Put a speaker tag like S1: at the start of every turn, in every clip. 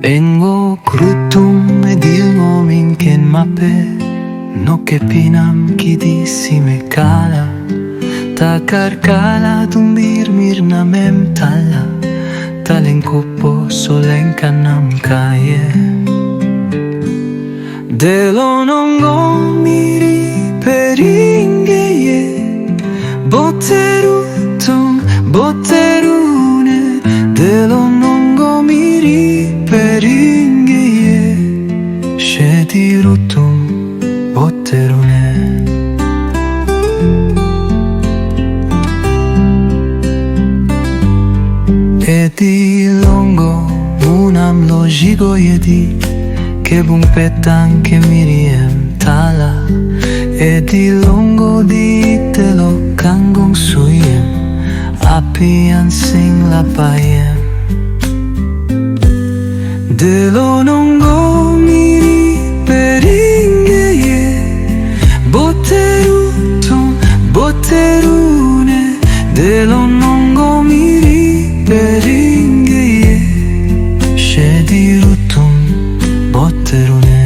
S1: Engo krutum edilmo minken mape no ke pinam kidissime kala ta karkala tumbir mirna mem talla talen kuppo solenkanam kaye delo nongo miri peringeye botteruton botterune delo nongo miri peringeye shedirutum botterune edi longo munam lojigo yedi che bun petan che miriem tala edi longo di telo kangong suyem apian sing la payem delo nongo miri peringeye botteruton botterune delo nongo miri peringeye shedirutum botterune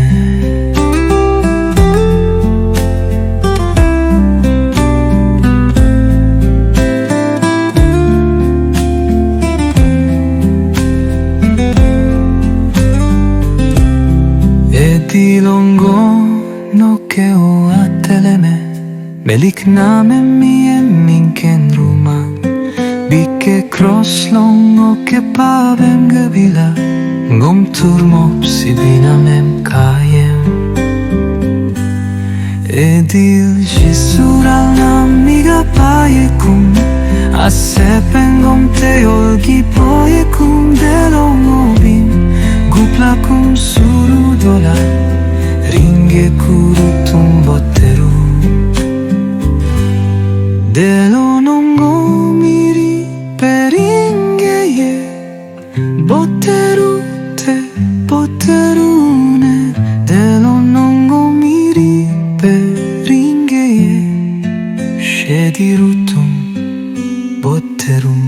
S1: edi longo no ke o ateleme melikname miem minken ruma bikke krosslong o ke pavem gabila gom turmop sibinamem kayem edil jisural namiga payekum asepen gom te olgi poyekum delong obim guplakum surudola ringe kurutum botteru delo nongo miri peringeye botterute botterune delo nongo miri peringeye shedirutum botterum